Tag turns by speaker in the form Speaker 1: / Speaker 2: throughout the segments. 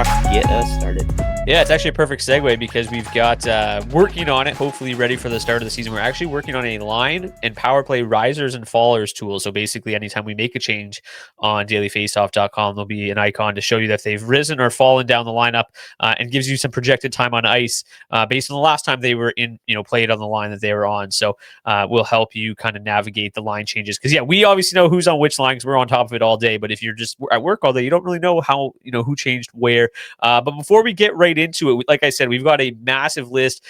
Speaker 1: Brock, get us started.
Speaker 2: Yeah, it's actually a perfect segue because we've got working on it, hopefully ready for the start of the season. We're actually working on a line and power play risers and fallers tool. So basically, anytime we make a change on dailyfaceoff.com, there'll be an icon to show you that they've risen or fallen down the lineup and gives you some projected time on ice based on the last time they were played on the line that they were on. So we'll help you kind of navigate the line changes. Because, yeah, we obviously know who's on which lines. We're on top of it all day. But if you're just at work all day, you don't really know how, who changed where. But before we get right into it, like I said, we've got a massive list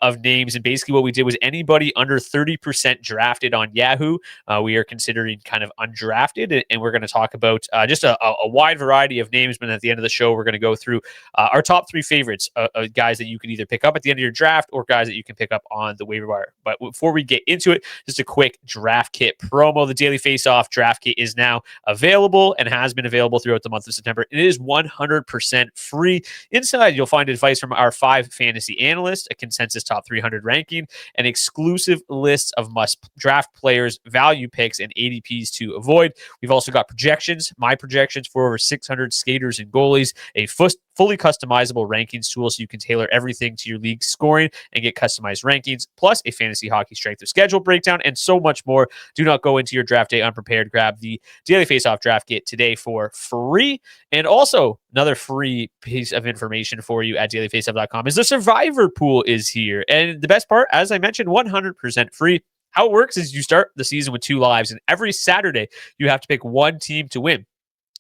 Speaker 2: of names, and basically what we did was anybody under 30% drafted on Yahoo, we are considering kind of undrafted, and we're going to talk about just a wide variety of names. But at the end of the show, we're going to go through our top three favorites, guys that you can either pick up at the end of your draft or guys that you can pick up on the waiver wire. But before we get into it, just a quick draft kit promo. The Daily Faceoff draft kit is now available and has been available throughout the month of September. It is 100% free. Inside, you'll find advice from our 5 fantasy analysts, a consensus top 300 ranking, and exclusive lists of must draft players, value picks, and ADPs to avoid. We've also got projections, my projections for over 600 skaters and goalies, a fully customizable rankings tool so you can tailor everything to your league scoring and get customized rankings, plus a fantasy hockey strength of schedule breakdown, and so much more. Do not go into your draft day unprepared. Grab the Daily Faceoff draft kit today for free. And also, another free piece of information for you at dailyfaceoff.com is the survivor pool is here. And the best part, as I mentioned, 100% free. How it works is you start the season with 2 lives, and every Saturday you have to pick one team to win.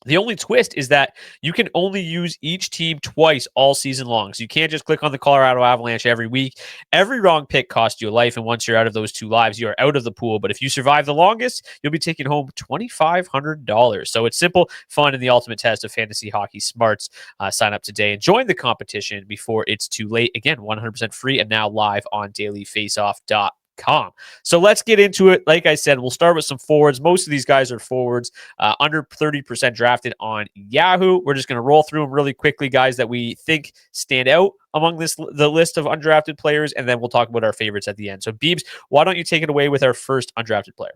Speaker 2: The only twist is that you can only use each team twice all season long. So you can't just click on the Colorado Avalanche every week. Every wrong pick costs you a life, and once you're out of those 2 lives, you are out of the pool. But if you survive the longest, you'll be taking home $2,500. So it's simple, fun, and the ultimate test of fantasy hockey smarts. Sign up today and join the competition before it's too late. Again, 100% free and now live on dailyfaceoff.com. So let's get into it. Like I said, we'll start with some forwards. Most of these guys are forwards, under 30% drafted on Yahoo. We're just going to roll through them really quickly, guys that we think stand out among the list of undrafted players, and then we'll talk about our favorites at the end. So, Beebs, why don't you take it away with our first undrafted player?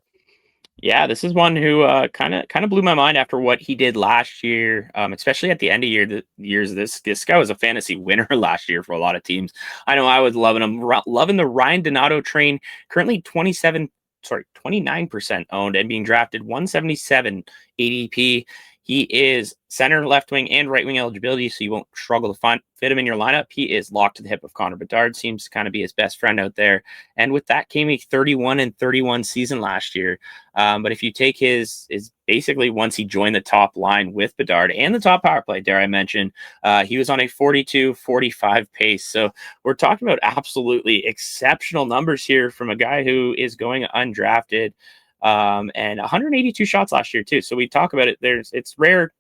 Speaker 1: Yeah, this is one who kind of blew my mind after what he did last year, especially at the end of years. This guy was a fantasy winner last year for a lot of teams. I know I was loving him, loving the Ryan Donato train. Currently 29% owned and being drafted 177 ADP. He is center, left wing, and right wing eligibility, so you won't struggle to fit him in your lineup. He is locked to the hip of Connor Bedard, seems to kind of be his best friend out there. And with that came a 31-31 season last year. But if you take his basically once he joined the top line with Bedard and the top power play, dare I mention, he was on a 42-45 pace. So we're talking about absolutely exceptional numbers here from a guy who is going undrafted. And 182 shots last year too. So we talk about it. It's rare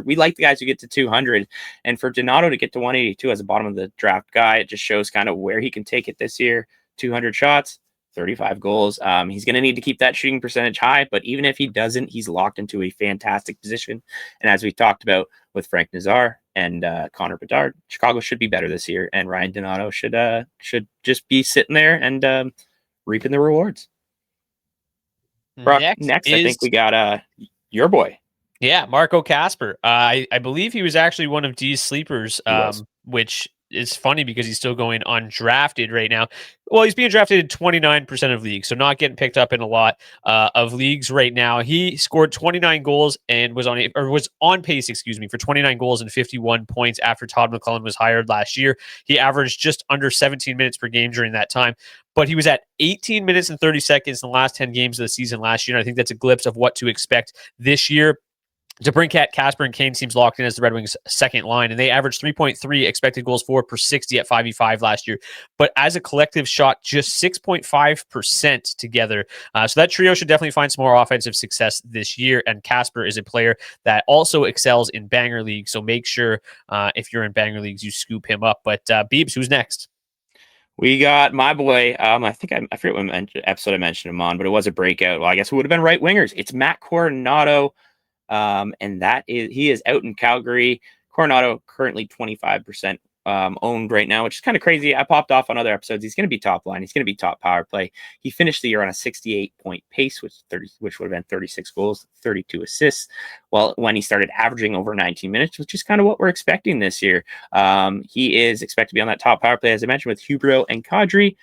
Speaker 1: we like the guys who get to 200, and for Donato to get to 182 as a bottom of the draft guy, it just shows kind of where he can take it this year. 200 shots, 35 goals. He's going to need to keep that shooting percentage high, but even if he doesn't, he's locked into a fantastic position. And as we talked about with Frank Nazar and Connor Bedard, Chicago should be better this year, and Ryan Donato should just be sitting there and reaping the rewards. Brock, next I think we got your boy.
Speaker 2: Yeah, Marco Kasper. I believe he was actually one of D's sleepers, which is funny because he's still going undrafted right now. Well, he's being drafted in 29% of leagues, so not getting picked up in a lot of leagues right now. He scored 29 goals and was on pace, for 29 goals and 51 points after Todd McClellan was hired last year. He averaged just under 17 minutes per game during that time, but he was at 18 minutes and 30 seconds in the last 10 games of the season last year. And I think that's a glimpse of what to expect this year. DeBrincat, Kasper, and Kane seems locked in as the Red Wings' second line, and they averaged 3.3 expected goals for per 60 at 5v5 last year. But as a collective shot, just 6.5% together. So that trio should definitely find some more offensive success this year, and Kasper is a player that also excels in banger leagues, so make sure if you're in banger leagues, you scoop him up. But Beebs, who's next?
Speaker 1: We got my boy. I forget what episode I mentioned him on, but it was a breakout. Well, I guess it would have been right wingers. It's Matt Coronado. And he is out in Calgary. Coronado currently 25% owned right now, which is kind of crazy. I popped off on other episodes. He's going to be top line. He's going to be top power play. He finished the year on a 68-point pace, which would have been 36 goals, 32 assists. Well, when he started averaging over 19 minutes, which is kind of what we're expecting this year. He is expected to be on that top power play, as I mentioned, with Huberdeau and Kadri.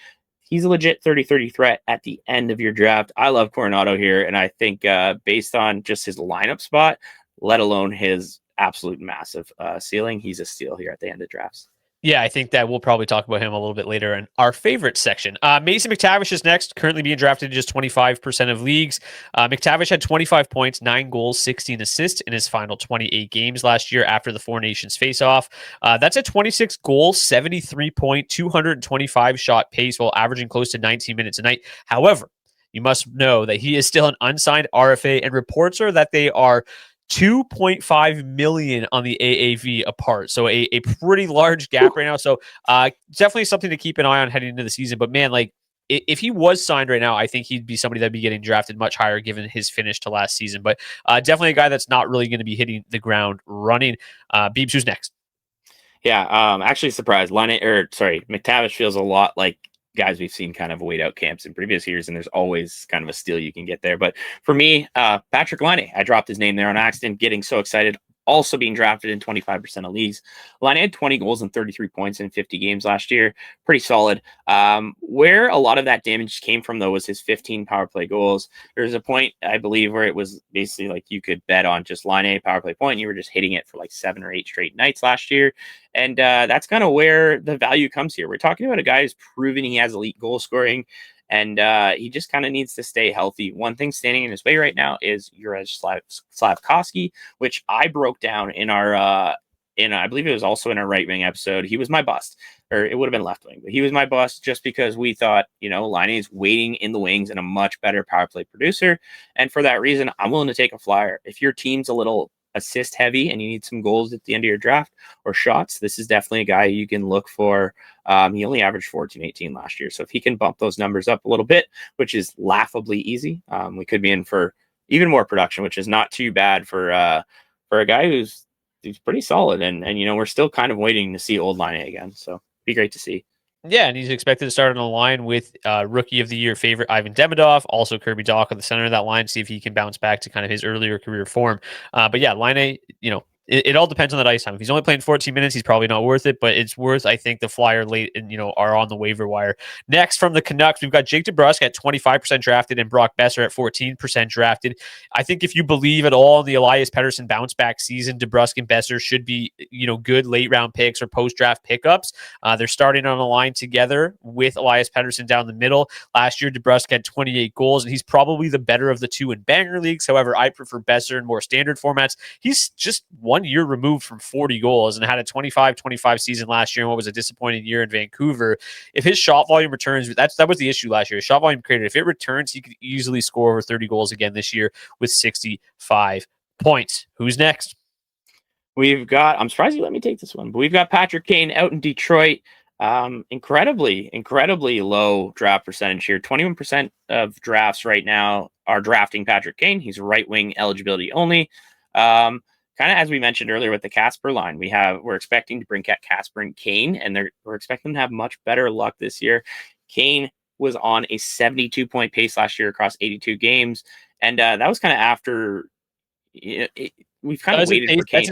Speaker 1: He's a legit 30-30 threat at the end of your draft. I love Coronado here, and I think based on just his lineup spot, let alone his absolute massive ceiling, he's a steal here at the end of drafts.
Speaker 2: Yeah, I think that we'll probably talk about him a little bit later in our favorite section. Mason McTavish is next, currently being drafted in just 25% of leagues. McTavish had 25 points, 9 goals, 16 assists in his final 28 games last year after the Four Nations face-off. That's a 26 goal, 73 point, 225 shot pace while averaging close to 19 minutes a night. However, you must know that he is still an unsigned RFA, and reports are that they are 2.5 million on the AAV apart. So a pretty large gap right now. So definitely something to keep an eye on heading into the season. But man, like if he was signed right now, I think he'd be somebody that'd be getting drafted much higher given his finish to last season. But definitely a guy that's not really going to be hitting the ground running. Beebs, who's next?
Speaker 1: Yeah, actually surprised. McTavish feels a lot like guys we've seen kind of wait out camps in previous years, and there's always kind of a steal you can get there. But for me, Patrick Laine, I dropped his name there on accident, getting so excited. Also being drafted in 25% of leagues. Laine had 20 goals and 33 points in 50 games last year. Pretty solid. Where a lot of that damage came from, though, was his 15 power play goals. There was a point, I believe, where it was basically like you could bet on just Laine power play point. And you were just hitting it for like 7 or 8 straight nights last year. And that's kind of where the value comes here. We're talking about a guy who's proven he has elite goal scoring. And he just kind of needs to stay healthy. One thing standing in his way right now is Juraj Slafkovsky, which I broke down in our, I believe it was also in our right wing episode. He was my bust, or it would have been left wing, but he was my bust just because we thought, Laine is waiting in the wings and a much better power play producer. And for that reason, I'm willing to take a flyer. If your team's a little assist heavy and you need some goals at the end of your draft or shots, this is definitely a guy you can look for. He only averaged 14-18 last year. So if he can bump those numbers up a little bit, which is laughably easy, we could be in for even more production, which is not too bad for a guy who's pretty solid. And we're still kind of waiting to see old Laine again. So be great to see.
Speaker 2: Yeah, and he's expected to start on the line with Rookie of the Year favorite Ivan Demidov, also Kirby Dach at the center of that line, see if he can bounce back to kind of his earlier career form. But yeah, Laine, it all depends on that ice time. If he's only playing 14 minutes, he's probably not worth it, but it's worth, I think, the flyer late and, are on the waiver wire. Next from the Canucks, we've got Jake DeBrusk at 25% drafted and Brock Besser at 14% drafted. I think if you believe at all in the Elias Pettersson bounce back season, DeBrusk and Besser should be, good late round picks or post draft pickups. They're starting on a line together with Elias Pettersson down the middle. Last year, DeBrusk had 28 goals, and he's probably the better of the two in banger leagues. However, I prefer Besser in more standard formats. He's just 1 year removed from 40 goals and had a 25-25 season last year and what was a disappointing year in Vancouver. If his shot volume returns, that was the issue last year. His shot volume created. If it returns, he could easily score over 30 goals again this year with 65 points. Who's next?
Speaker 1: I'm surprised you let me take this one, but we've got Patrick Kane out in Detroit. Incredibly low draft percentage here. 21% of drafts right now are drafting Patrick Kane. He's right wing eligibility only. Kind of as we mentioned earlier with the Casper line, we're expecting to bring Casper and Kane, and we're expecting them to have much better luck this year. Kane was on a 72-point pace last year across 82 games, and that was kind of after we've kind of waited for Kane.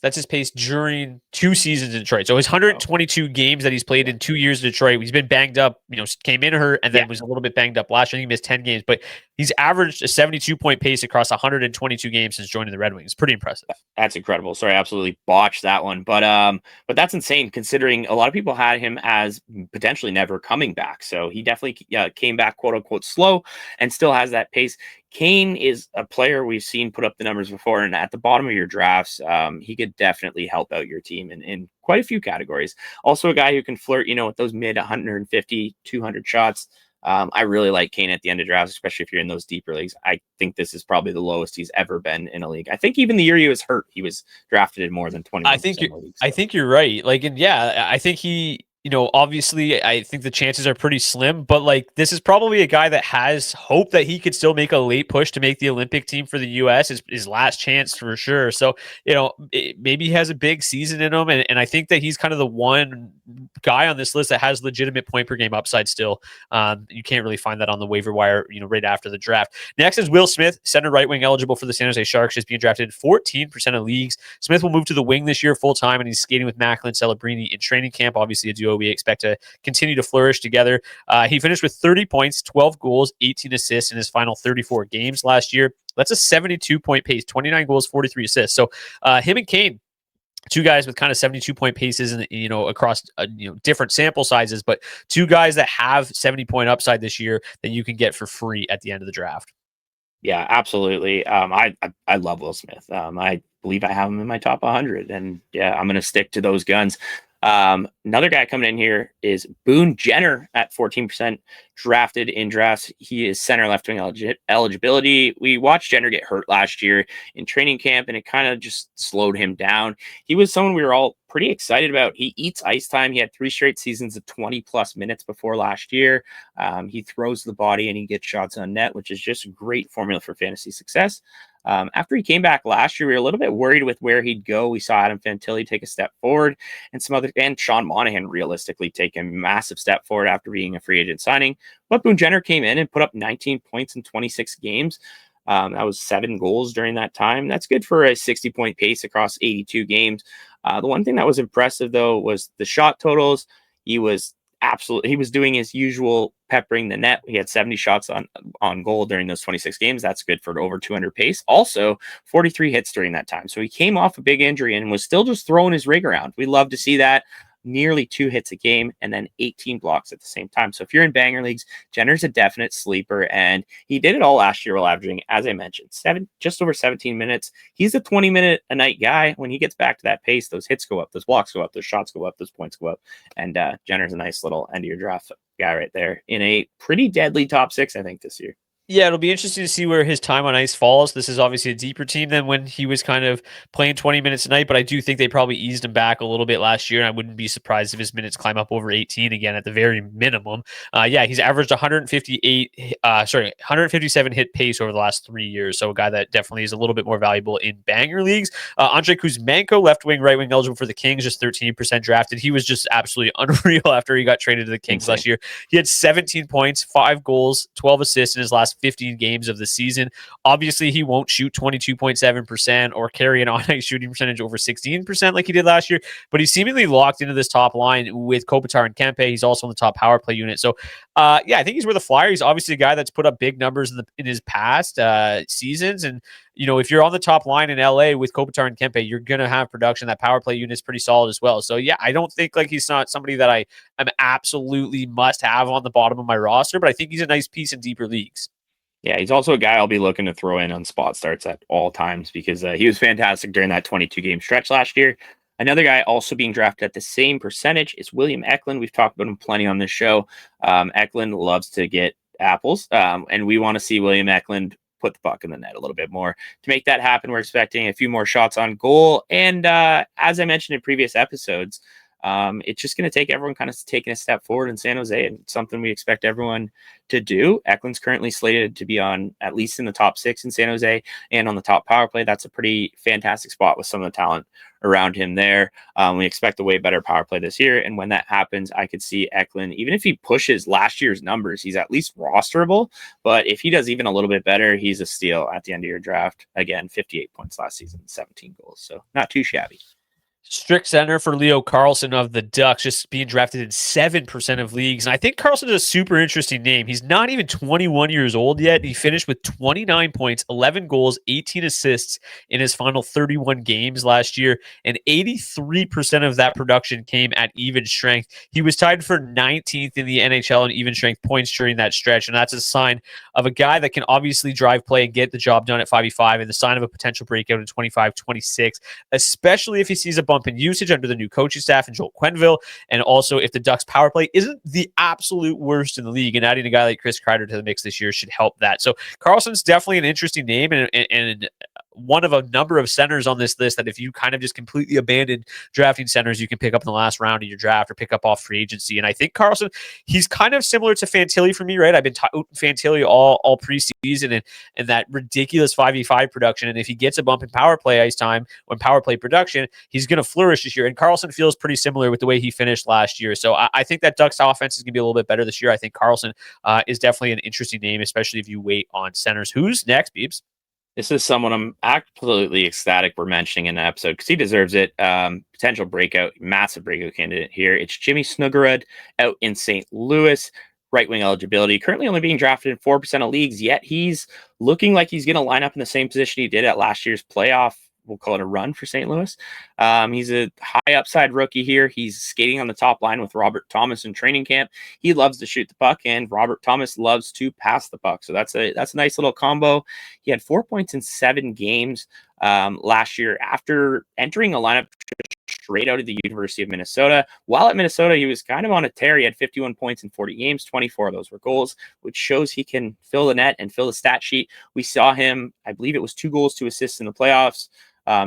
Speaker 2: That's his pace during 2 seasons in Detroit. So his 122 games that he's played in 2 years in Detroit, he's been banged up, came in hurt and then was a little bit banged up last year. He missed 10 games, but he's averaged a 72-point pace across 122 games since joining the Red Wings. Pretty impressive. That's
Speaker 1: incredible. Sorry, I absolutely botched that one. But that's insane considering a lot of people had him as potentially never coming back. So he definitely came back, quote unquote, slow and still has that pace. Kane is a player we've seen put up the numbers before, and at the bottom of your drafts, he could definitely help out your team in quite a few categories. Also a guy who can flirt, with those mid 150, 200 shots. I really like Kane at the end of drafts, especially if you're in those deeper leagues. I think this is probably the lowest he's ever been in a league. I think even the year he was hurt, he was drafted in more than 20.
Speaker 2: I think you're right. I think obviously I think the chances are pretty slim, but like this is probably a guy that has hope that he could still make a late push to make the Olympic team for the US, his last chance for sure. So, maybe he has a big season in him. And I think that he's kind of the one guy on this list that has legitimate point per game upside still. You can't really find that on the waiver wire, right after the draft. Next is Will Smith, center right wing eligible for the San Jose Sharks, just being drafted in 14% of leagues. Smith will move to the wing this year full time, and he's skating with Macklin Celebrini in training camp. Obviously, a duo we expect to continue to flourish together. He finished with 30 points, 12 goals, 18 assists in his final 34 games last year. That's a 72-point pace, 29 goals, 43 assists. So him and Kane, two guys with kind of 72-point paces and across different sample sizes, but two guys that have 70-point upside this year that you can get for free at the end of the draft.
Speaker 1: Yeah, absolutely. I love Will Smith. I believe I have him in my top 100, and yeah, I'm going to stick to those guns. Another guy coming in here is Boone Jenner at 14% drafted in drafts. He is center left wing eligibility. We watched Jenner get hurt last year in training camp, and it kind of just slowed him down. He was someone we were all pretty excited about. He eats ice time. He had 3 straight seasons of 20 plus minutes before last year. He throws the body and he gets shots on net, which is just a great formula for fantasy success. After he came back last year, we were a little bit worried with where he'd go. We saw Adam Fantilli take a step forward, and Sean Monahan realistically take a massive step forward after being a free agent signing. But Boone Jenner came in and put up 19 points in 26 games. That was 7 goals during that time. That's good for a 60-point pace across 82 games. The one thing that was impressive, though, was the shot totals. He was doing his usual peppering the net. He had 70 shots on goal during those 26 games. That's good for over 200 pace. Also, 43 hits during that time. So he came off a big injury and was still just throwing his rig around. We love to see that. Nearly 2 hits a game and then 18 blocks at the same time. So if you're in banger leagues, Jenner's a definite sleeper, and he did it all last year while averaging, as I mentioned, just over 17 minutes. He's a 20-minute a night guy. When he gets back to that pace, those hits go up, those blocks go up, those shots go up, those points go up. And Jenner's a nice little end of your draft guy right there in a pretty deadly top 6, I think, this year.
Speaker 2: Yeah, it'll be interesting to see where his time on ice falls. This is obviously a deeper team than when he was kind of playing 20 minutes a night, but I do think they probably eased him back a little bit last year, and I wouldn't be surprised if his minutes climb up over 18 again at the very minimum. He's averaged 157 hit pace over the last 3 years, so a guy that definitely is a little bit more valuable in banger leagues. Andrei Kuzmenko, left wing, right wing eligible for the Kings, just 13% drafted. He was just absolutely unreal after he got traded to the Kings last year. He had 17 points, 5 goals, 12 assists in his last 15 games of the season. Obviously, he won't shoot 22.7% or carry an on-ice shooting percentage over 16% like he did last year, but he's seemingly locked into this top line with Kopitar and Kempe. He's also in the top power play unit. So, I think he's worth a flyer. He's obviously a guy that's put up big numbers in his past seasons. And, if you're on the top line in LA with Kopitar and Kempe, you're going to have production. That power play unit is pretty solid as well. So, I don't think he's not somebody that I'm absolutely must have on the bottom of my roster, but I think he's a nice piece in deeper leagues.
Speaker 1: Yeah, he's also a guy I'll be looking to throw in on spot starts at all times because he was fantastic during that 22-game stretch last year. Another guy also being drafted at the same percentage is William Eklund. We've talked about him plenty on this show. Eklund loves to get apples, and we want to see William Eklund put the puck in the net a little bit more. To make that happen, we're expecting a few more shots on goal. And as I mentioned in previous episodes, it's just going to take everyone kind of taking a step forward in San Jose, and something we expect everyone to do. Eklund's currently slated to be on at least in the top 6 in San Jose and on the top power play. That's a pretty fantastic spot with some of the talent around him there. We expect a way better power play this year, and when that happens, I could see Eklund, even if he pushes last year's numbers, he's at least rosterable, but if he does even a little bit better, he's a steal at the end of your draft. Again, 58 points last season, 17 goals, so not too shabby.
Speaker 2: Strict center for Leo Carlsson of the Ducks, just being drafted in 7% of leagues. And I think Carlson is a super interesting name. He's not even 21 years old yet. He finished with 29 points, 11 goals, 18 assists in his final 31 games last year. And 83% of that production came at even strength. He was tied for 19th in the NHL in even strength points during that stretch. And that's a sign of a guy that can obviously drive play and get the job done at 5v5, and the sign of a potential breakout in 25-26, especially if he sees a bump in usage under the new coaching staff and Joel Quenneville, and also if the Ducks power play isn't the absolute worst in the league, and adding a guy like Chris Kreider to the mix this year should help that. So Carlson's definitely an interesting name, and one of a number of centers on this list that if you kind of just completely abandon drafting centers, you can pick up in the last round of your draft or pick up off free agency. And I think Karlsson, he's kind of similar to Fantilli for me, right? I've been touting Fantilli all preseason and that ridiculous 5v5 production. And if he gets a bump in power play ice time or power play production, he's going to flourish this year. And Karlsson feels pretty similar with the way he finished last year. So I think that Ducks offense is going to be a little bit better this year. I think Karlsson is definitely an interesting name, especially if you wait on centers. Who's next, Beebs?
Speaker 1: This is someone I'm absolutely ecstatic we're mentioning in the episode because he deserves it. Potential breakout, massive breakout candidate here. It's Jimmy Snuggerud out in St. Louis. Right wing eligibility, currently only being drafted in 4% of leagues, yet he's looking like he's going to line up in the same position he did at last year's playoff. We'll call it a run for St. Louis. He's a high upside rookie here. He's skating on the top line with Robert Thomas in training camp. He loves to shoot the puck, and Robert Thomas loves to pass the puck. So that's a nice little combo. He had 4 points in 7 games last year after entering a lineup straight out of the University of Minnesota. While at Minnesota, he was kind of on a tear. He had 51 points in 40 games. 24 of those were goals, which shows he can fill the net and fill the stat sheet. We saw him, I believe it was 2 goals, 2 assists in the playoffs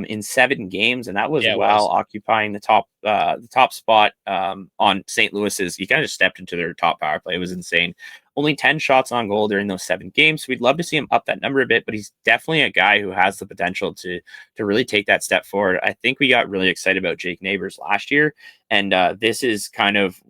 Speaker 1: in 7 games, and that was occupying the top spot on St. Louis's. He kind of just stepped into their top power play. It was insane. Only 10 shots on goal during those 7 games. So we'd love to see him up that number a bit, but he's definitely a guy who has the potential to really take that step forward. I think we got really excited about Jake Neighbors last year, and this is kind of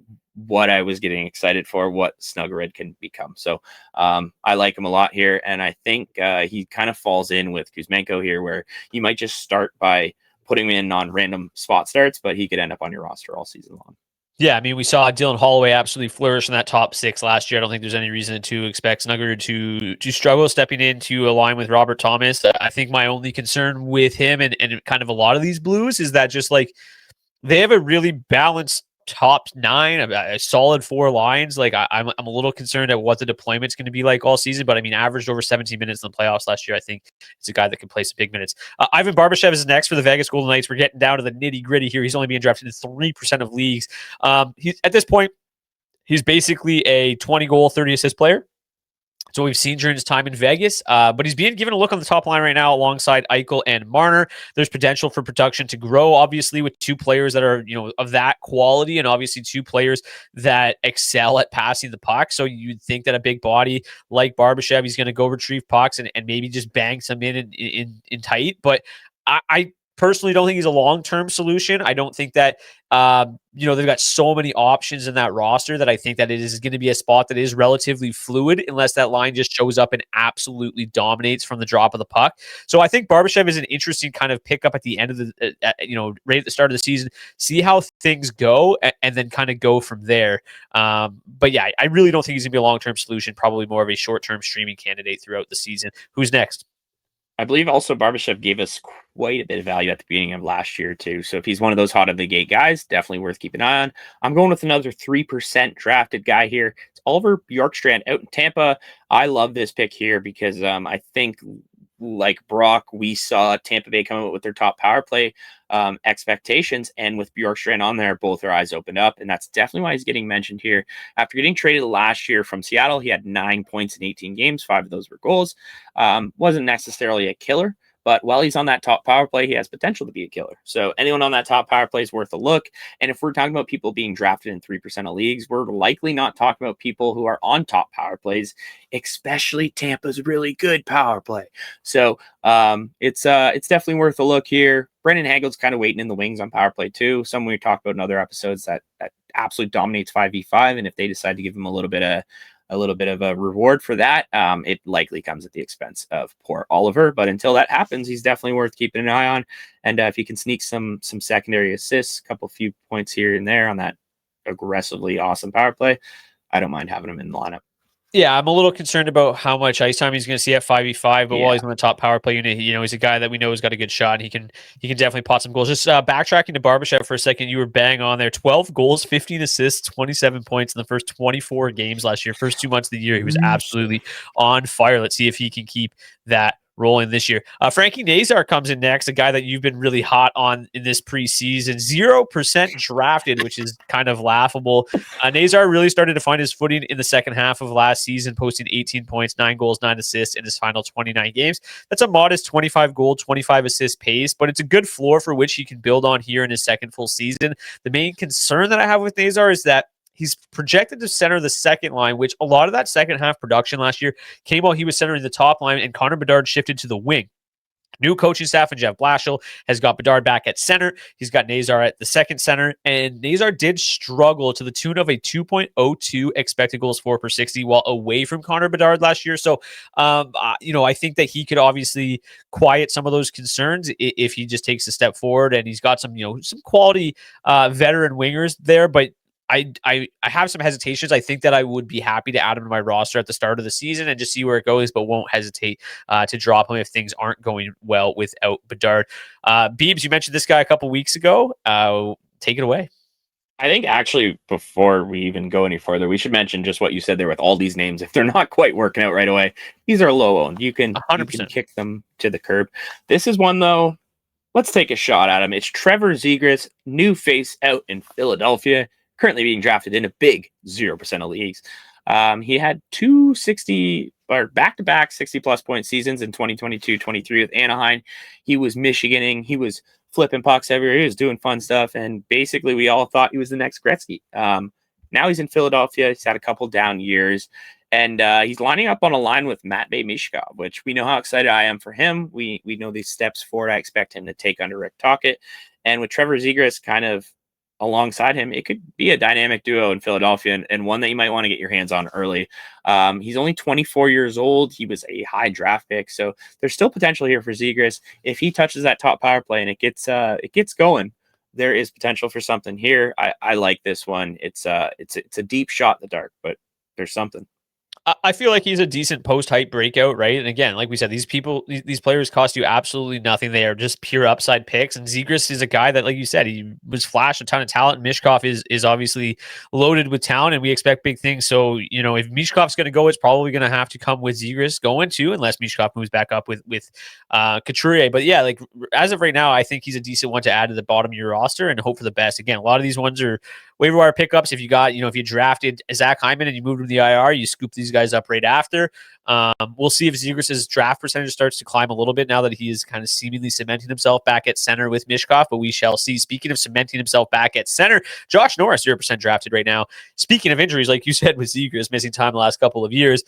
Speaker 1: what I was getting excited for, what Snuggerud can become. So I like him a lot here, and I think he kind of falls in with Kuzmenko here, where you might just start by putting him in on random spot starts, but he could end up on your roster all season long.
Speaker 2: Yeah, I mean, we saw Dylan Holloway absolutely flourish in that top 6 last year. I don't think there's any reason to expect Snuggerud to struggle stepping into a line with Robert Thomas. I think my only concern with him and kind of a lot of these Blues is that just like they have a really balanced top 9, a solid 4 lines. Like I'm a little concerned at what the deployment's going to be like all season, but I mean, averaged over 17 minutes in the playoffs last year. I think it's a guy that can play some big minutes. Ivan Barbashev is next for the Vegas Golden Knights. We're getting down to the nitty gritty here. He's only being drafted in 3% of leagues. He's at this point, he's basically a 20 goal, 30 assist player. So we've seen during his time in Vegas, but he's being given a look on the top line right now alongside Eichel and Marner. There's potential for production to grow, obviously, with 2 players that are, of that quality, and obviously 2 players that excel at passing the puck. So you'd think that a big body like Barbashev, he's going to go retrieve pucks and maybe just bang some in tight. But I personally don't think he's a long-term solution. I don't think that, they've got so many options in that roster that I think that it is going to be a spot that is relatively fluid unless that line just shows up and absolutely dominates from the drop of the puck. So I think Barbashev is an interesting kind of pickup at the end of the, right at the start of the season, see how things go and then kind of go from there. But yeah, I really don't think he's going to be a long-term solution, probably more of a short-term streaming candidate throughout the season. Who's next?
Speaker 1: I believe also Barbashev gave us quite a bit of value at the beginning of last year, too. So if he's one of those hot of the gate guys, definitely worth keeping an eye on. I'm going with another 3% drafted guy here. It's Oliver Bjorkstrand out in Tampa. I love this pick here because I think, like Brock, we saw Tampa Bay come out with their top power play expectations, and with Bjorkstrand on there, both their eyes opened up, and that's definitely why he's getting mentioned here. After getting traded last year from Seattle, he had 9 points in 18 games, 5 of those were goals. Wasn't necessarily a killer, but while he's on that top power play, he has potential to be a killer. So anyone on that top power play is worth a look. And if we're talking about people being drafted in 3% of leagues, we're likely not talking about people who are on top power plays, especially Tampa's really good power play. So it's definitely worth a look here. Brendan Hagel's kind of waiting in the wings on power play too. Someone we talked about in other episodes that absolutely dominates 5v5. And if they decide to give him a little bit of a reward for that, it likely comes at the expense of poor Oliver. But until that happens, he's definitely worth keeping an eye on. And if he can sneak some secondary assists, a few points here and there on that aggressively awesome power play, I don't mind having him in the lineup.
Speaker 2: Yeah, I'm a little concerned about how much ice time he's going to see at 5v5, but while he's on the top power play unit, he's a guy that we know has got a good shot. He can definitely pot some goals. Just backtracking to Barbashev for a second, you were bang on there. 12 goals, 15 assists, 27 points in the first 24 games last year. First 2 months of the year, he was absolutely on fire. Let's see if he can keep that rolling this year. Frankie Nazar comes in next, a guy that you've been really hot on in this preseason. 0% drafted, which is kind of laughable. Nazar really started to find his footing in the second half of last season, posting 18 points, 9 goals, 9 assists in his final 29 games. That's a modest 25 goal, 25 assist pace, but it's a good floor for which he can build on here in his second full season. The main concern that I have with Nazar is that he's projected to center the second line, which a lot of that second half production last year came while he was centering the top line, and Connor Bedard shifted to the wing. New coaching staff and Jeff Blashill has got Bedard back at center. He's got Nazar at the second center, and Nazar did struggle to the tune of a 2.02 expected goals for per 60 while away from Connor Bedard last year. So, I think that he could obviously quiet some of those concerns if he just takes a step forward, and he's got some quality veteran wingers there, but I have some hesitations. I think that I would be happy to add him to my roster at the start of the season and just see where it goes, but won't hesitate to drop him if things aren't going well without Bedard. Beebs, you mentioned this guy a couple weeks ago. Take it away.
Speaker 1: I think actually before we even go any further, we should mention just what you said there with all these names. If they're not quite working out right away, these are low owned. You can kick them to the curb. This is one though. Let's take a shot at him. It's Trevor Zegras, new face out in Philadelphia, currently being drafted in a big 0% of leagues. He had 260 or back-to-back 60-plus point seasons in 2022-23 with Anaheim. He was Michiganing. He was flipping pucks everywhere. He was doing fun stuff, and basically we all thought he was the next Gretzky. Now he's in Philadelphia. He's had a couple down years, and he's lining up on a line with Matvei Michkov, which we know how excited I am for him. We know these steps forward I expect him to take under Rick Tocchet. And with Trevor Zegras kind of alongside him, it could be a dynamic duo in Philadelphia, and one that you might want to get your hands on early. He's only 24 years old. He was a high draft pick, so there's still potential here for Zegras. If he touches that top power play and it gets going, there is potential for something here. I like this one. It's a deep shot in the dark, but there's something.
Speaker 2: I feel like he's a decent post-hype breakout, right? And again, like we said, these players cost you absolutely nothing. They are just pure upside picks. And Zegras is a guy that, like you said, he was flashed a ton of talent. Mishkov is obviously loaded with talent, and we expect big things. So, if Mishkov's going to go, it's probably going to have to come with Zegras going too, unless Mishkov moves back up with Couturier. But yeah, like as of right now, I think he's a decent one to add to the bottom of your roster and hope for the best. Again, a lot of these ones are waiver wire pickups. If you got, if you drafted Zach Hyman and you moved him to the IR, you scoop these guys up right after. We'll see if Zegras' draft percentage starts to climb a little bit now that he is kind of seemingly cementing himself back at center with Mishkov, but we shall see. Speaking of cementing himself back at center, Josh Norris, 0% drafted right now. Speaking of injuries, like you said, with Zegras missing time the last couple of years,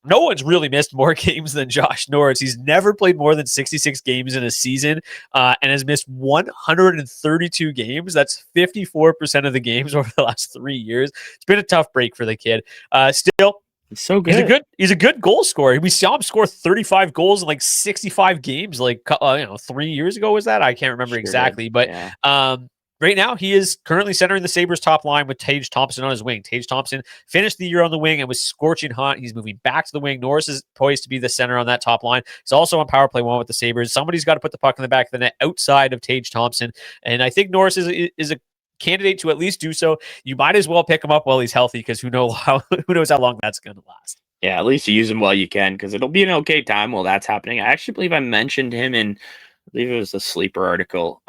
Speaker 2: no one's really missed more games than Josh Norris. He's never played more than 66 games in a season and has missed 132 games. That's 54% of the games over the last 3 years. It's been a tough break for the kid. Still,
Speaker 1: he's so good.
Speaker 2: He's a good goal scorer. We saw him score 35 goals in like 65 games, like 3 years ago. Was that? I can't remember exactly, but yeah. Right now, he is currently centering the Sabres top line with Tage Thompson on his wing. Tage Thompson finished the year on the wing and was scorching hot. He's moving back to the wing. Norris is poised to be the center on that top line. He's also on power play 1 with the Sabres. Somebody's got to put the puck in the back of the net outside of Tage Thompson. And I think Norris is a candidate to at least do so. You might as well pick him up while he's healthy, because who knows how long that's going to last.
Speaker 1: Yeah, at least you use him while you can, because it'll be an okay time while that's happening. I actually believe I mentioned him in, I believe it was the Sleeper article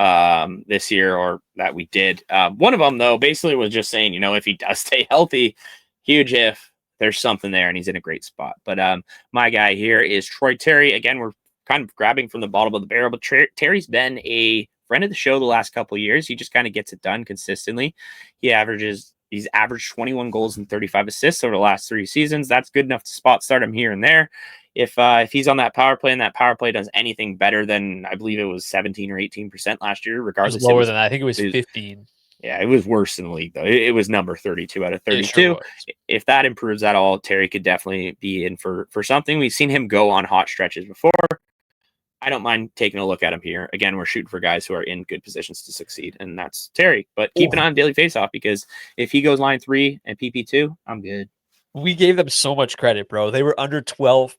Speaker 1: this year, or that we did. One of them, though, basically was just saying, if he does stay healthy, huge if, there's something there, and he's in a great spot. But my guy here is Troy Terry. Again, we're kind of grabbing from the bottom of the barrel, but Terry's been a friend of the show the last couple of years. He just kind of gets it done consistently. He's averaged 21 goals and 35 assists over the last 3 seasons. That's good enough to spot start him here and there. If he's on that power play and that power play does anything better than, I believe it was 17 or 18% last year, regardless.
Speaker 2: It was lower than that. I think it was 15.
Speaker 1: Yeah, it was worse than the league, though. It was number 32 out of 32. Sure, if that improves at all, Terry could definitely be in for something. We've seen him go on hot stretches before. I don't mind taking a look at him here. Again, we're shooting for guys who are in good positions to succeed, and that's Terry. But keep an eye on Daily Faceoff, because if he goes line 3 and PP2, I'm good.
Speaker 2: We gave them so much credit, bro. They were under 12%,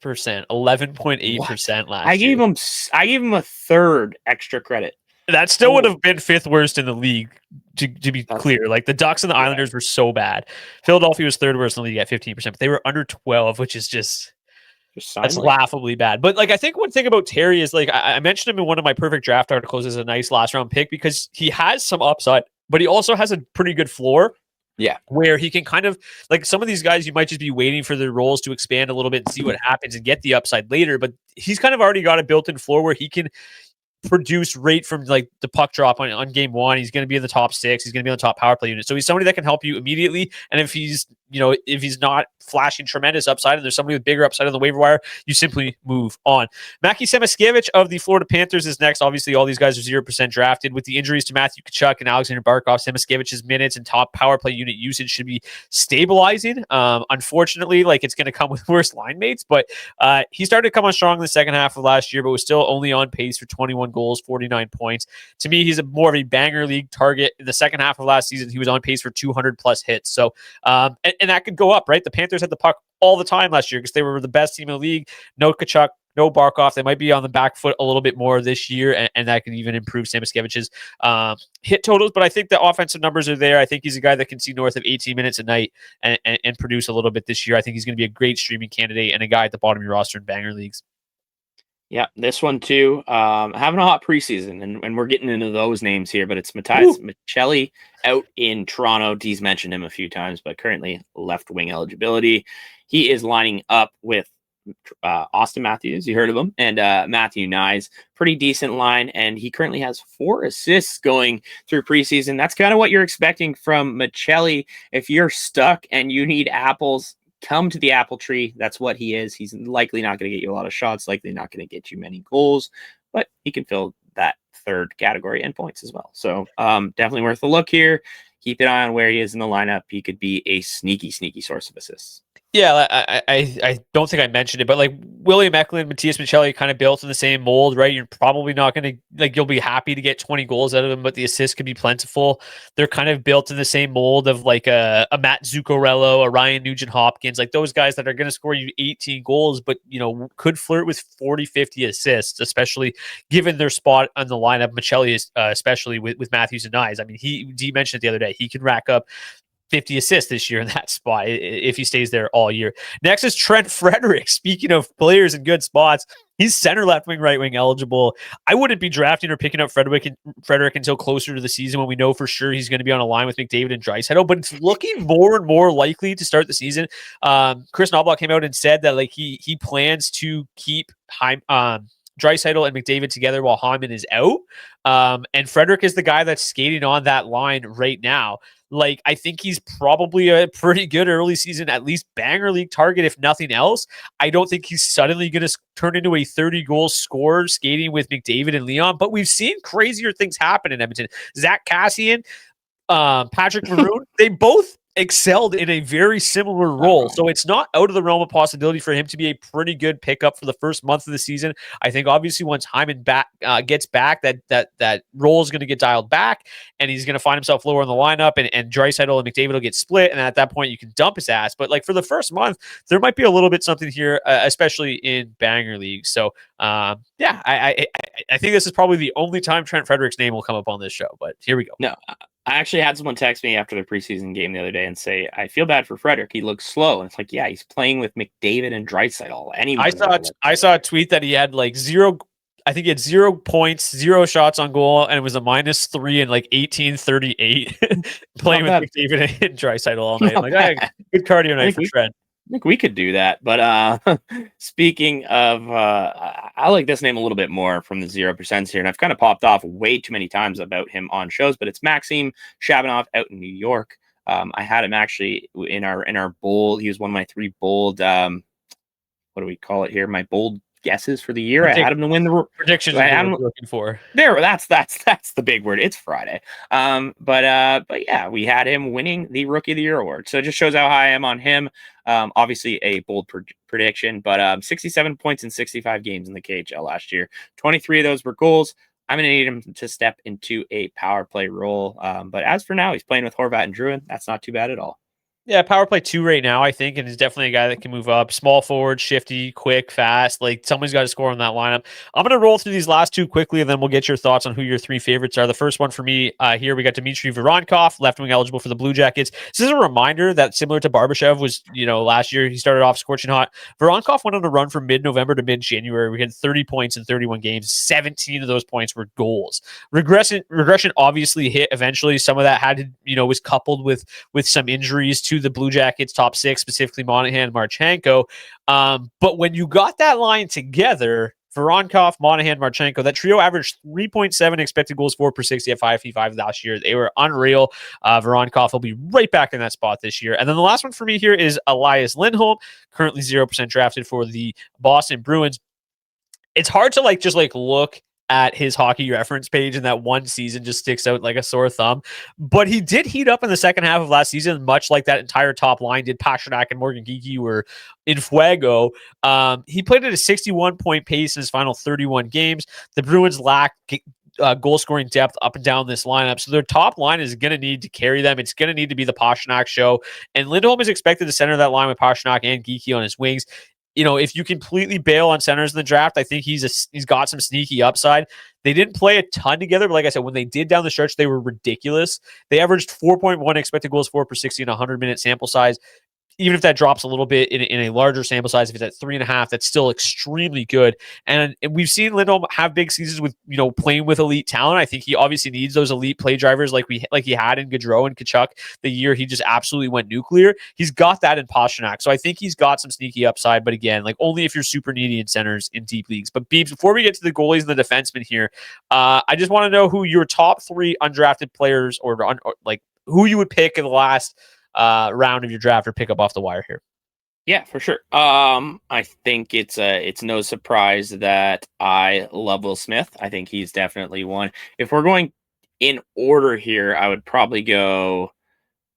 Speaker 2: 11.8% last year.
Speaker 1: I gave him a third extra credit.
Speaker 2: That still would have been 5th worst in the league, to be clear. Like, the Ducks and the Islanders were so bad. Philadelphia was 3rd worst in the league at 15%, but they were under 12, which is just
Speaker 1: Just sign
Speaker 2: That's
Speaker 1: Lee.
Speaker 2: laughably bad. But like, I think one thing about Terry is like, I mentioned him in one of my perfect draft articles as a nice last round pick because he has some upside, but he also has a pretty good floor.
Speaker 1: Yeah.
Speaker 2: Where he can kind of like some of these guys, you might just be waiting for their roles to expand a little bit and see what happens and get the upside later. But he's kind of already got a built in floor where he can produce rate from like the puck drop on game one. He's going to be in the top six. He's going to be on the top power play unit. So he's somebody that can help you immediately. And if he's, if he's not flashing tremendous upside and there's somebody with bigger upside on the waiver wire, you simply move on. Mackie Semiskevich of the Florida Panthers is next. Obviously, all these guys are 0% drafted. With the injuries to Matthew Tkachuk and Alexander Barkov, Semiskevich's minutes and top power play unit usage should be stabilizing. Unfortunately, like it's going to come with worse line mates, but he started to come on strong in the second half of last year, but was still only on pace for 21 goals, 49 points. To me, he's more of a banger league target. In the second half of last season, he was on pace for 200 plus hits. So, and that could go up, right? The Panthers had the puck all the time last year because they were the best team in the league. No Tkachuk, no Barkov. They might be on the back foot a little bit more this year, and that could even improve Samaskevich's hit totals. But I think the offensive numbers are there. I think he's a guy that can see north of 18 minutes a night and produce a little bit this year. I think he's going to be a great streaming candidate and a guy at the bottom of your roster in banger leagues.
Speaker 1: Yeah, this one too. Having a hot preseason, and we're getting into those names here, but it's Matthias Michelli out in Toronto. Dee's mentioned him a few times, but currently left wing eligibility. He is lining up with Austin Matthews, you heard of him, and Matthew Nyes. Pretty decent line, and he currently has 4 assists going through preseason. That's kind of what you're expecting from Michelli. If you're stuck and you need apples, come to the apple tree. That's what he is. He's likely not going to get you a lot of shots, likely not going to get you many goals, but he can fill that third category and points as well. So definitely worth a look here. Keep an eye on where he is in the lineup. He could be a sneaky source of assists.
Speaker 2: Yeah, I don't think I mentioned it, but like William Eklund, Matthias Michelli kind of built in the same mold, right? You're probably not going to, like, you'll be happy to get 20 goals out of them, but the assists could be plentiful. They're kind of built in the same mold of like a Matt Zuccarello, a Ryan Nugent-Hopkins, like those guys that are going to score you 18 goals, but, could flirt with 40, 50 assists, especially given their spot on the lineup. Michelli is especially with Matthews and Nyes. I mean, D mentioned it the other day. He can rack up 50 assists this year in that spot if he stays there all year. Next is Trent Frederick. Speaking of players in good spots, he's center, left wing, right wing eligible. I wouldn't be drafting or picking up Frederick until closer to the season when we know for sure he's going to be on a line with McDavid and Draisaitl, but it's looking more and more likely to start the season. Chris Knobloch came out and said that like he plans to keep Draisaitl and McDavid together while Hyman is out. And Frederick is the guy that's skating on that line right now. Like, I think he's probably a pretty good early season, at least banger league target, if nothing else. I don't think he's suddenly going to turn into a 30-goal scorer skating with McDavid and Leon, but we've seen crazier things happen in Edmonton. Zach Cassian, Patrick Maroon, they both excelled in a very similar role. So it's not out of the realm of possibility for him to be a pretty good pickup for the first month of the season. I think obviously once Hyman gets back, that role is going to get dialed back and he's going to find himself lower in the lineup and Draisaitl and McDavid will get split. And at that point you can dump his ass. But like for the first month, there might be a little bit something here, especially in banger leagues. So I think this is probably the only time Trent Frederick's name will come up on this show, but here we go.
Speaker 1: No, I actually had someone text me after the preseason game the other day and say, I feel bad for Frederick. He looks slow. And it's like, yeah, he's playing with McDavid and Draisaitl.
Speaker 2: I saw a tweet that he had like 0 points, 0 shots on goal, and it was a -3 and like 1838 playing with McDavid and Draisaitl all night. I'm like, good cardio night for Trent.
Speaker 1: I think we could do that. But speaking of, I like this name a little bit more from the 0% here. And I've kind of popped off way too many times about him on shows, but it's Maxim Shabanov out in New York. I had him actually in our bold. He was one of my 3 bold, what do we call it here? My bold guesses for the year. I had him to win the
Speaker 2: predictions. I'm looking for
Speaker 1: there. That's the big word. It's Friday. But yeah, we had him winning the Rookie of the Year award. So it just shows how high I am on him. Obviously a bold prediction, but 67 points in 65 games in the KHL last year. 23 of those were goals. I'm going to need him to step into a power play role. But as for now, he's playing with Horvat and Druin. That's not too bad at all.
Speaker 2: Yeah, power play 2 right now, I think, and he's definitely a guy that can move up. Small forward, shifty, quick, fast. Like, somebody's got to score on that lineup. I'm going to roll through these last two quickly, and then we'll get your thoughts on who your 3 favorites are. The first one for me here, we got Dmitry Voronkov, left wing eligible for the Blue Jackets. This is a reminder that similar to Barbashev was, last year he started off scorching hot. Voronkov went on a run from mid-November to mid-January. We had 30 points in 31 games. 17 of those points were goals. Regression obviously hit eventually. Some of that had to, was coupled with some injuries to the Blue Jackets top 6, specifically Monahan and Marchenko. But when you got that line together, Voronkov, Monahan, Marchenko, that trio averaged 3.7 expected goals for per 60 at 5v5 last year. They were unreal. Voronkov will be right back in that spot this year. And then the last one for me here is Elias Lindholm, currently 0% drafted for the Boston Bruins. It's hard to just look at his hockey reference page, and that one season just sticks out like a sore thumb. But he did heat up in the second half of last season, much like that entire top line did. Pastrnak and Morgan Geekie were in fuego. He played at a 61-point pace in his final 31 games. The Bruins lack goal scoring depth up and down this lineup, so their top line is going to need to carry them. It's going to need to be the Pastrnak show, and Lindholm is expected to center that line with Pastrnak and Geekie on his wings. If you completely bail on centers in the draft, I think he's got some sneaky upside. They didn't play a ton together, but like I said, when they did down the stretch, they were ridiculous. They averaged 4.1 expected goals for per 60 in a 100-minute sample size. Even if that drops a little bit in a larger sample size, if it's at 3.5, that's still extremely good. And we've seen Lindholm have big seasons with, playing with elite talent. I think he obviously needs those elite play drivers like he had in Gaudreau and Tkachuk the year he just absolutely went nuclear. He's got that in Pastrnak. So I think he's got some sneaky upside, but again, only if you're super needy in centers in deep leagues. But Beebs, before we get to the goalies and the defensemen here, I just want to know who your top 3 undrafted players or who you would pick in the last round of your draft or pick up off the wire here.
Speaker 1: Yeah, for sure. I think it's no surprise that I love Will Smith. I think he's definitely one. If we're going in order here, I would probably go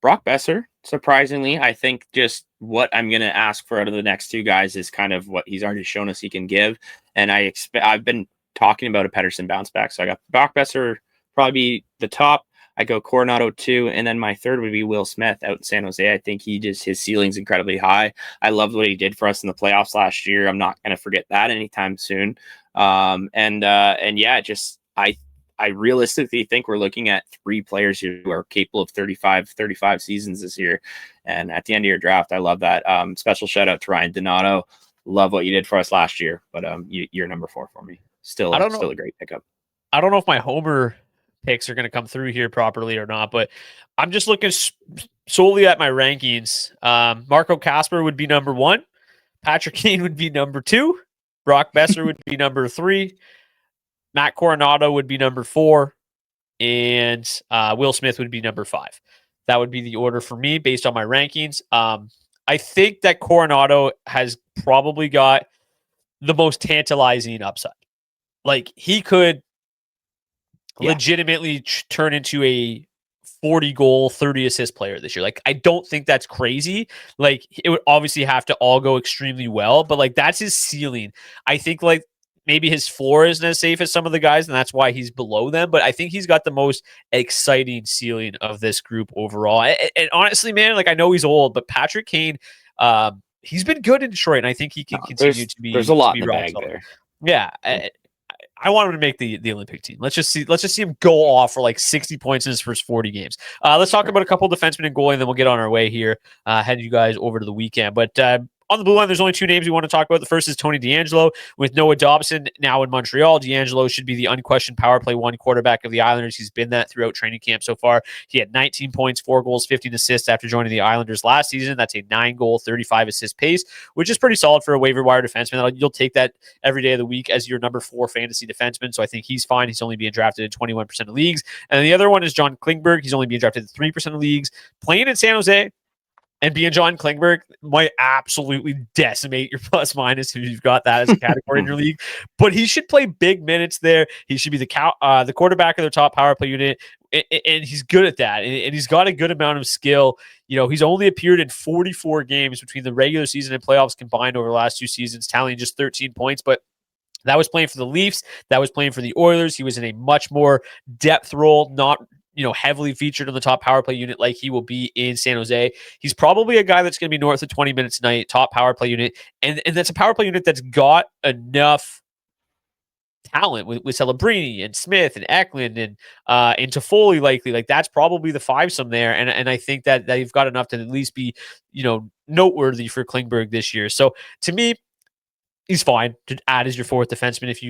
Speaker 1: Brock Besser. Surprisingly, I think just what I'm going to ask for out of the next 2 guys is kind of what he's already shown us he can give. And I've been talking about a Pettersson bounce back. So I got Brock Besser probably be the top. I go Coronado 2, and then my 3rd would be Will Smith out in San Jose. I think his ceiling's incredibly high. I loved what he did for us in the playoffs last year. I'm not going to forget that anytime soon. I realistically think we're looking at 3 players who are capable of 35 seasons this year. And at the end of your draft, I love that. Special shout out to Ryan Donato. Love what you did for us last year, but you're number 4 for me. Still a great pickup.
Speaker 2: I don't know if my homer picks are going to come through here properly or not, but I'm just looking solely at my rankings. Marco Kasper would be number 1. Patrick Kane would be number 2. Brock Besser would be number 3. Matt Coronado would be number 4. And Will Smith would be number 5. That would be the order for me based on my rankings. I think that Coronado has probably got the most tantalizing upside. He could legitimately turn into a 40-goal, 30-assist player this year. I don't think that's crazy. It would obviously have to all go extremely well, but that's his ceiling. I think maybe his floor isn't as safe as some of the guys, and that's why he's below them. But I think he's got the most exciting ceiling of this group overall. And honestly, man, I know he's old, but Patrick Kane, he's been good in Detroit, and I think he can continue to be.
Speaker 1: There's a lot in the bag there.
Speaker 2: Yeah. I want him to make the Olympic team. Let's just see him go off for 60 points in his first 40 games. Let's talk about a couple of defensemen and goalie, and then we'll get on our way here. Head you guys over to the weekend. But on the blue line, there's only 2 names we want to talk about. The first is Tony DeAngelo with Noah Dobson now in Montreal. DeAngelo should be the unquestioned power play 1 quarterback of the Islanders. He's been that throughout training camp so far. He had 19 points, 4 goals, 15 assists after joining the Islanders last season. That's a 9-goal, 35-assist pace, which is pretty solid for a waiver wire defenseman. You'll take that every day of the week as your number 4 fantasy defenseman. So I think he's fine. He's only being drafted in 21% of leagues. And the other one is John Klingberg. He's only being drafted in 3% of leagues. Playing in San Jose, and being John Klingberg might absolutely decimate your plus minus if you've got that as a category in your league. But he should play big minutes there. He should be the quarterback of their top power play unit, and he's good at that. And he's got a good amount of skill. He's only appeared in 44 games between the regular season and playoffs combined over the last 2 seasons, tallying just 13 points. But that was playing for the Leafs. That was playing for the Oilers. He was in a much more depth role, not heavily featured on the top power play unit like he will be in San Jose. He's probably a guy that's going to be north of 20 minutes a night, top power play unit. And that's a power play unit that's got enough talent with Celebrini and Smith and Eklund and Toffoli likely. Like that's probably the fivesome there. And I think that they've got enough to at least be, noteworthy for Klingberg this year. So to me, he's fine to add as your fourth defenseman if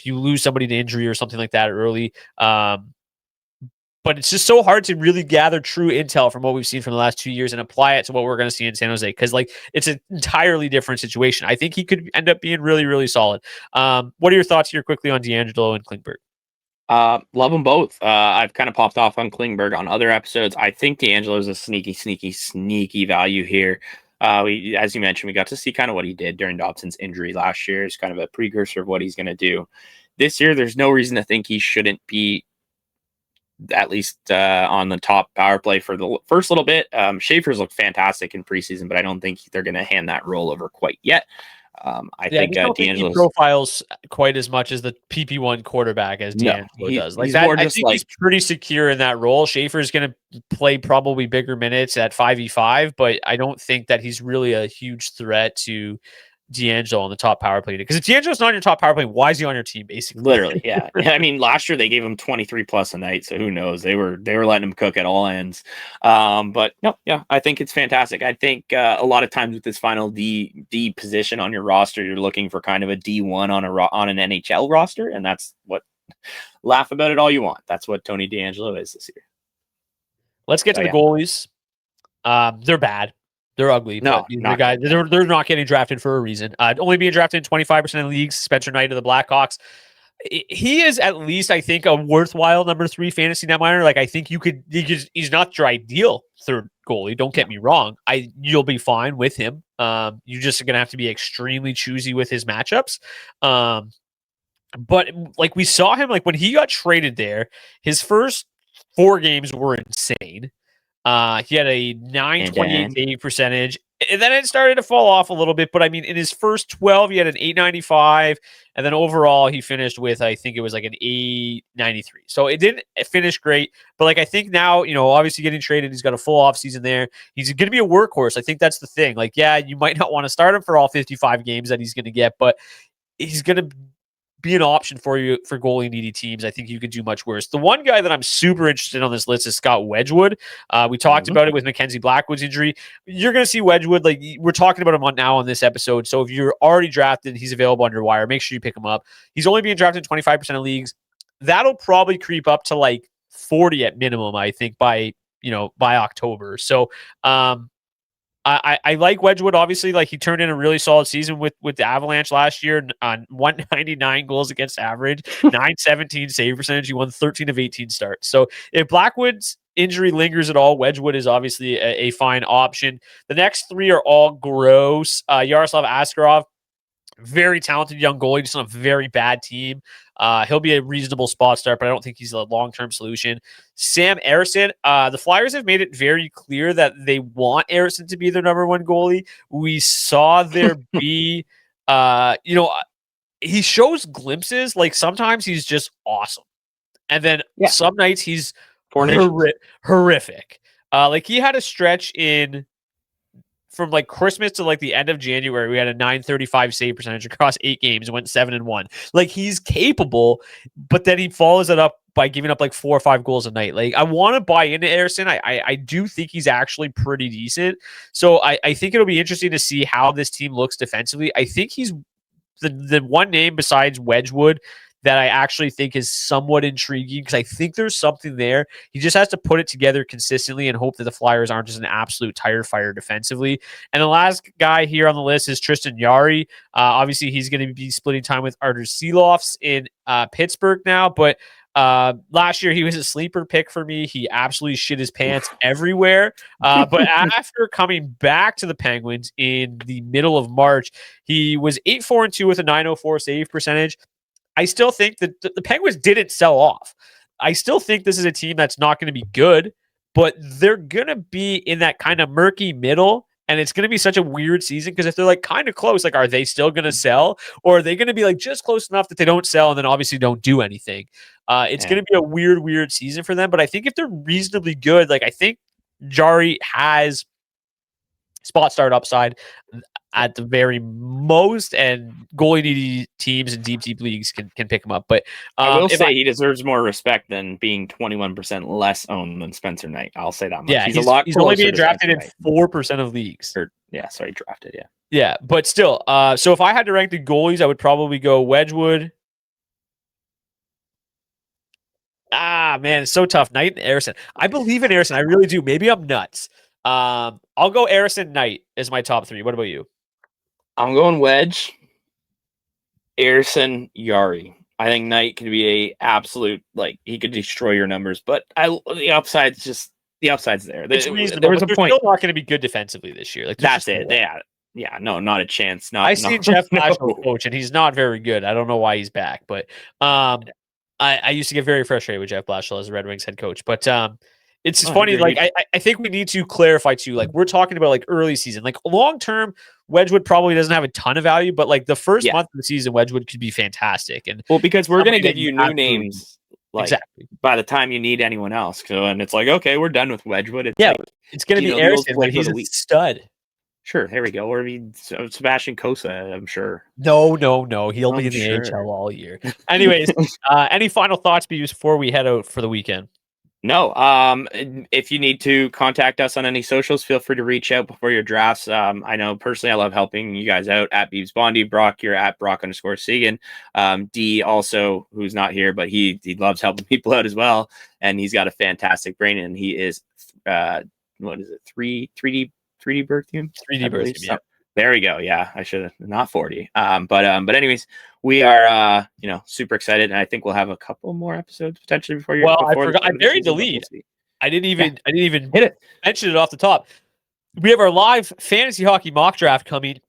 Speaker 2: you lose somebody to injury or something like that early. But it's just so hard to really gather true intel from what we've seen from the last 2 years and apply it to what we're going to see in San Jose. Because it's an entirely different situation. I think he could end up being really, really solid. What are your thoughts here quickly on DeAngelo and Klingberg?
Speaker 1: Love them both. I've kind of popped off on Klingberg on other episodes. I think DeAngelo is a sneaky value here. As you mentioned, we got to see kind of what he did during Dobson's injury last year. It's kind of a precursor of what he's going to do this year. There's no reason to think he shouldn't be at least on the top power play for the first little bit. Schaefer's looked fantastic in preseason, but I don't think they're going to hand that role over quite yet. I think DeAngelo
Speaker 2: profiles quite as much as the PP1 quarterback as DeAngelo does. Like that, I think he's pretty secure in that role. Schaefer's going to play probably bigger minutes at 5v5, but I don't think that he's really a huge threat to DeAngelo on the top power play. Because if DeAngelo's not on your top power play, why is he on your team? Basically,
Speaker 1: literally, yeah. I mean, last year they gave him 23 plus a night, so who knows? They were letting him cook at all ends. But no, yeah, I think it's fantastic. I think a lot of times with this final D position on your roster, you're looking for kind of a D1 on an NHL roster, and that's what. Laugh about it all you want. That's what Tony DeAngelo is this year.
Speaker 2: Let's get to the goalies. They're bad. They're ugly.
Speaker 1: No,
Speaker 2: they're not getting drafted for a reason. Only being drafted in 25% of leagues. Spencer Knight of the Blackhawks. He is at least, I think, a worthwhile number 3 fantasy netminder. Like I think he's not your ideal third goalie. Don't get me wrong. You'll be fine with him. You're just gonna have to be extremely choosy with his matchups. But like we saw him, like when he got traded there, his first 4 games were insane. He had a 928 save percentage, and then it started to fall off a little bit. But I mean, in his first 12, he had an 895, and then overall he finished with, I think it was like an 893. So it didn't finish great, but like I think now, obviously getting traded, he's got a full off season there. He's going to be a workhorse. I think that's the thing. Like, yeah, you might not want to start him for all 55 games that he's going to get, but he's going to be an option for you for goalie needy teams. I think you could do much worse. The one guy that I'm super interested in on this list is Scott Wedgwood. We talked about it with Mackenzie Blackwood's injury. You're going to see Wedgwood, like we're talking about him now on this episode. So if you're already drafted, he's available under wire. Make sure you pick him up. He's only being drafted in 25% of leagues. That'll probably creep up to like 40 at minimum, I think, by October. So I like Wedgwood, obviously. Like he turned in a really solid season with the Avalanche last year on 199 goals against average, 917 save percentage. He won 13 of 18 starts. So if Blackwood's injury lingers at all, Wedgwood is obviously a fine option. The next 3 are all gross. Yaroslav Askarov, very talented young goalie, just on a very bad team. He'll be a reasonable spot start, but I don't think he's a long-term solution. Sam Ersson, the Flyers have made it very clear that they want Ersson to be their number 1 goalie. We saw there be, he shows glimpses. Like sometimes he's just awesome. And then some nights he's horrific. Like he had a stretch from like Christmas to like the end of January, we had a 935 save percentage across 8 games, went 7-1. Like he's capable, but then he follows it up by giving up like 4 or 5 goals a night. Like I want to buy into Ersson. I do think he's actually pretty decent. So I think it'll be interesting to see how this team looks defensively. I think he's the one name besides Wedgwood that I actually think is somewhat intriguing because I think there's something there. He just has to put it together consistently and hope that the Flyers aren't just an absolute tire fire defensively. And the last guy here on the list is Tristan Jarry. Obviously, he's going to be splitting time with Artur Silovs in Pittsburgh now, but last year he was a sleeper pick for me. He absolutely shit his pants everywhere. But after coming back to the Penguins in the middle of March, he was 8-4-2 with a 904 save percentage. I still think that the Penguins didn't sell off. I still think this is a team that's not going to be good, but they're going to be in that kind of murky middle And it's going to be such a weird season because if they're like kind of close, like, are they still going to sell, or are they going to be like just close enough that they don't sell and then obviously don't do anything? It's going to be a weird season for them. But I think if they're reasonably good, like I think Jari has spot start upside at the very most, and goalie needy teams and deep leagues can pick him up. But
Speaker 1: I will say he deserves more respect than being 21% less owned than Spencer Knight. I'll say that much.
Speaker 2: Yeah,
Speaker 1: he's a lot.
Speaker 2: He's only being drafted in 4% of leagues.
Speaker 1: Drafted. Yeah.
Speaker 2: Yeah, but still. So if I had to rank the goalies, I would probably go Wedgwood. Man, it's so tough. Knight and Arison. I believe in Arison. I really do. Maybe I'm nuts. I'll go Arison, Knight as my top 3. What about you?
Speaker 1: I'm going Wedge, Arison, Jari. I think Knight can be a absolute, like, he could destroy your numbers, but the upside's there.
Speaker 2: It's reasonable. There was a point. Still not going to be good defensively this year. Like,
Speaker 1: that's it. Yeah, no, not a chance.
Speaker 2: I see Jeff Blashill coach, and he's not very good. I don't know why he's back, but I used to get very frustrated with Jeff Blashill as the Red Wings head coach, but it's funny. Like, I think we need to clarify too. Like, we're talking about like early season, like long term. Wedgwood probably doesn't have a ton of value, but like the first month of the season, Wedgwood could be fantastic. And
Speaker 1: because we're going to give you new names, like, exactly, by the time you need anyone else. And it's like, okay, we're done with Wedgwood. It's
Speaker 2: it's going to be Arison, but he's a stud.
Speaker 1: Sure, there we go. Or Sebastian Cossa, I'm sure.
Speaker 2: No. He'll be in the AHL all year. Anyways, any final thoughts before we head out for the weekend?
Speaker 1: No. If you need to contact us on any socials, feel free to reach out before your drafts. I know personally I love helping you guys out at Beebs Bondy. Brock, you're at Brock_Seguin. D also, who's not here, but he loves helping people out as well. And he's got a fantastic brain, and he is 3D birth team? 3D birth team, yeah. There we go. Yeah, I should have not 40. But anyways, we are super excited, and I think we'll have a couple more episodes potentially before you.
Speaker 2: Well, I forgot. I buried the lead. I didn't even hit it. Mention it off the top. We have our live fantasy hockey mock draft coming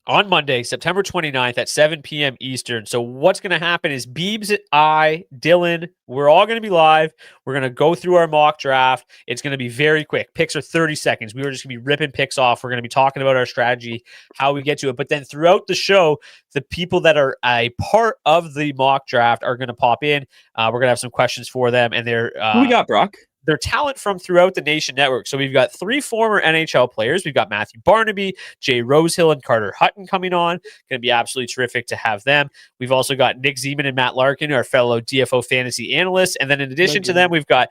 Speaker 2: on Monday, September 29th at 7 p.m. Eastern. So what's going to happen is Beebs, Dylan, we're all going to be live. We're going to go through our mock draft. It's going to be very quick. Picks are 30 seconds. We were just going to be ripping picks off. We're going to be talking about our strategy, how we get to it. But then throughout the show, the people that are a part of the mock draft are going to pop in. We're going to have some questions for them. And they're
Speaker 1: who we got, Brock?
Speaker 2: Their talent from throughout the Nation Network. So we've got 3 former NHL players. We've got Matthew Barnaby, Jay Rosehill, and Carter Hutton coming on. Going to be absolutely terrific to have them. We've also got Nick Zeman and Matt Larkin, our fellow DFO fantasy analysts. And then in addition to them, we've got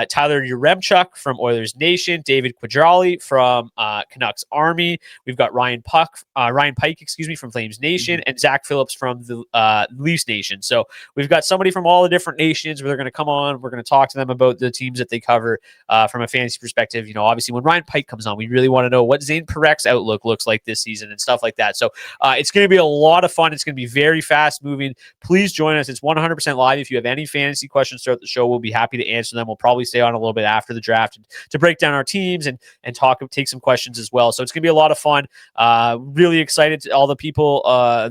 Speaker 2: Tyler Yaremchuk from Oilers Nation, David Quadrali from Canucks Army. We've got Ryan Pike, from Flames Nation, and Zach Phillips from the Leafs Nation. So we've got somebody from all the different nations where they're going to come on. We're going to talk to them about the teams that they cover from a fantasy perspective. Obviously when Ryan Pike comes on, we really want to know what Zane Parek's outlook looks like this season and stuff like that. So it's going to be a lot of fun. It's going to be very fast moving. Please join us. It's 100% live. If you have any fantasy questions throughout the show, we'll be happy to answer them. We'll probably stay on a little bit after the draft to break down our teams and take some questions as well. So it's going to be a lot of fun. Really excited to all the people,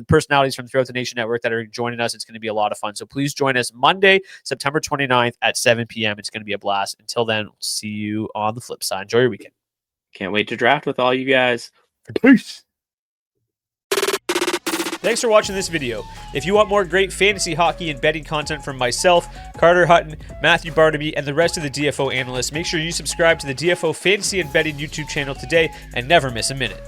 Speaker 2: personalities from throughout the Nation Network that are joining us. It's going to be a lot of fun. So please join us Monday, September 29th at 7 p.m. It's going to be a blast. Until then, we'll see you on the flip side. Enjoy your weekend.
Speaker 1: Can't wait to draft with all you guys. Peace.
Speaker 2: Thanks for watching this video. If you want more great fantasy hockey and betting content from myself, Carter Hutton, Matthew Barnaby, and the rest of the DFO analysts, make sure you subscribe to the DFO Fantasy and Betting YouTube channel today and never miss a minute.